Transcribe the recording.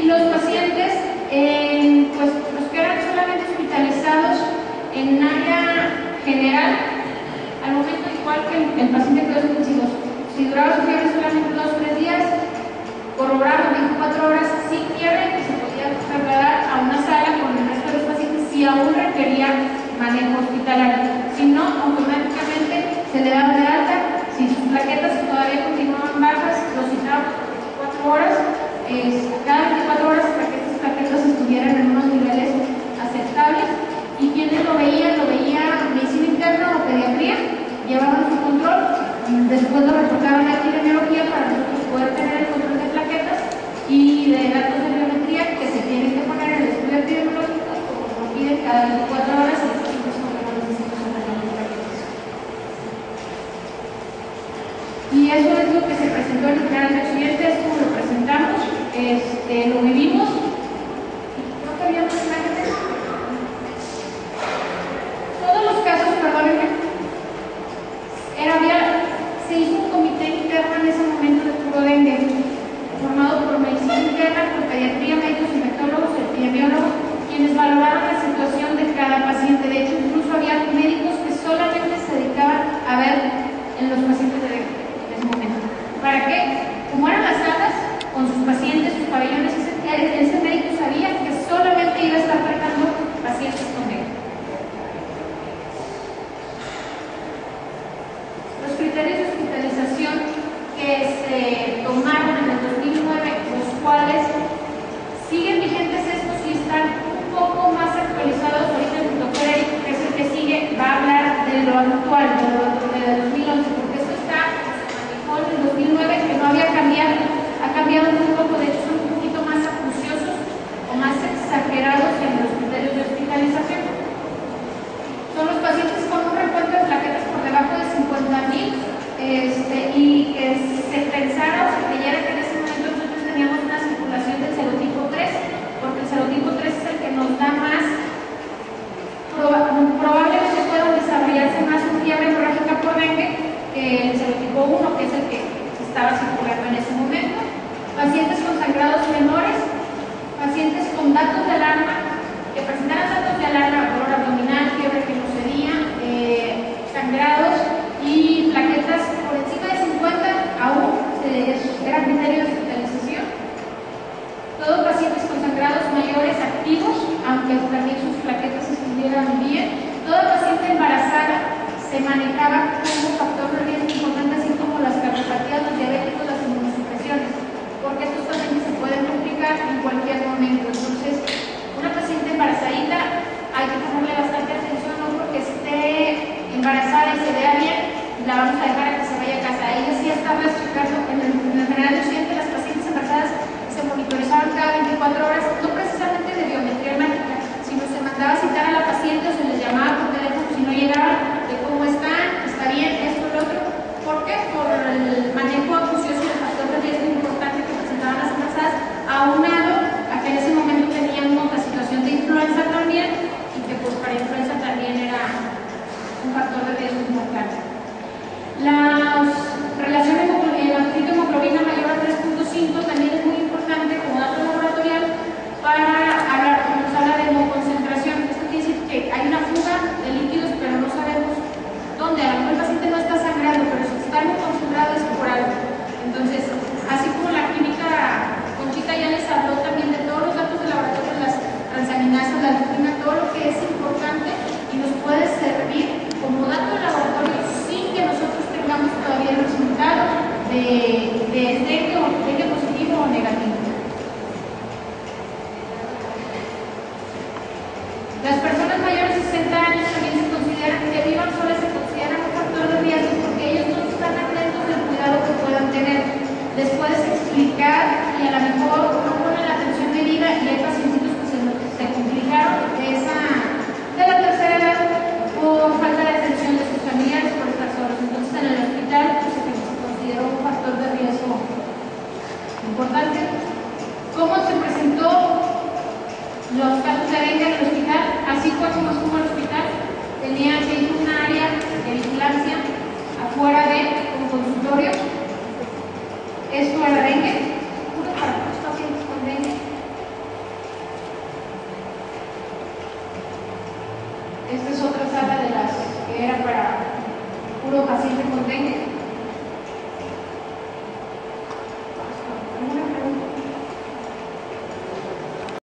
Y los pacientes, pues los que eran solamente hospitalizados en área general, al momento igual que el paciente que si duraba su fiebre solamente 2 o 3 días, corroboramos 24 horas sin fiebre, que se podía trasladar a una sala con el resto de los pacientes si aún requería manejo hospitalario. Si no, automáticamente se le daba de alta. Si sus plaquetas todavía continuaban bajas, los citábamos por 24 horas, cada 24 horas para que estas plaquetas estuvieran en unos niveles aceptables. Y quienes lo veía medicina interna o pediatría, llevaban su control, después lo reportaban a epidemiología para nosotros poder tener el control de plaquetas y de datos de biometría que se tienen que poner en el estudio epidemiológico, como lo piden cada 24 horas. Y eso es lo que se presentó en el canal de accidentes, es como lo presentamos, lo vivimos. ¿No querían más imágenes? Todos los casos, perdónenme, se hizo un comité interno en ese momento de puro dengue, formado por medicina interna, por pediatría, médicos, infectólogos, epidemiólogos, quienes valoraron la situación de cada paciente. De hecho, incluso había médicos que solamente se dedicaban a ver en los pacientes de dengue en ese momento. ¿Para qué? Como eran las salas, con sus pacientes, sus pabellones, ese médico sabía que solamente iba a estar tratando pacientes con dengue. Los criterios de hospitalización que se tomaron en el 2009, los cuales siguen vigentes estos y están un poco más actualizados. Ahorita el doctor Eric, que es el que sigue, va a hablar de lo actual, de 2011, porque esto está en el 2009, que no había cambiado, ha cambiado un poco, de hecho son un poquito más acuciosos o más exagerados en los criterios de hospitalización. Son los pacientes con un recuento de plaquetas por debajo de 50,000 y que se pensara o se creyera que en ese momento nosotros teníamos una circulación del serotipo 3, porque el serotipo 3 es el que nos da más, probablemente puedan desarrollarse más un fiebre hemorrágica por dengue que el serotipo 1, que es el que estaba circulando en ese momento. Pacientes con sangrados menores, pacientes con datos de alarma, que presentaran datos de alarma, dolor abdominal, fiebre que no cedía, sangrados y plaquetas por encima de 50, aún era criterio de hospitalización. Todos pacientes con sangrados mayores activos, aunque también sus plaquetas estuvieran bien. Toda paciente embarazada se manejaba como factor de riesgo importante, así como las cardiopatías, los diabéticos, las inmunosupresiones, porque estos pacientes se pueden complicar en cualquier momento. Entonces, una paciente embarazadita hay que ponerle bastante atención, no porque esté embarazada y se vea bien, la vamos a dejar a que se vaya a casa. Ella sí estaba checando en el general de occidente, las pacientes embarazadas se monitorizaban cada 24 horas, no precisamente de biometría hemática, sino se mandaba a citar a la paciente o se les llamaba por teléfono si no llegaban, de cómo están, está bien, esto, lo otro. ¿Por qué? Por el manejo acucioso del factor de riesgo importante que presentaban las embarazadas, aunado a que en ese momento teníamos la situación de influenza también, y que pues para influenza también era un factor de riesgo importante. La relación hemoglobina mayor a 3.5 también es muy importante como dato laboratorial para hablar, cuando nos habla de hemoconcentración. Esto quiere decir que hay una fuga de líquidos, pero no sabemos dónde. A lo mejor el paciente no está sangrando, pero si está hemoconcentrado es por algo. Entonces, así como la química, Conchita ya les habló también de todos los datos de laboratorio, las transaminasas, la leucina, todo lo que es importante y nos puede servir como dato de laboratorio sin que nosotros tengamos todavía el resultado de dengue positivo o negativo. Las personas mayores de 60 años también se consideran que vivan solas, se consideran un factor de riesgo porque ellos no están atentos del cuidado que puedan tener. Les puedes explicar y a lo mejor no ponen la atención debida y hay pacientitos que se complicaron de la tercera edad por falta de atención de sus familiares, por estar solos. Entonces en el hospital pues, se consideró un factor de riesgo importante. ¿Cómo se presentó los casos de dengue en el hospital? Así fue como estuvo el hospital. Tenía que ir un área de vigilancia afuera de un consultorio. Esto era dengue, uno para los pacientes con dengue. para puro paciente con dengue.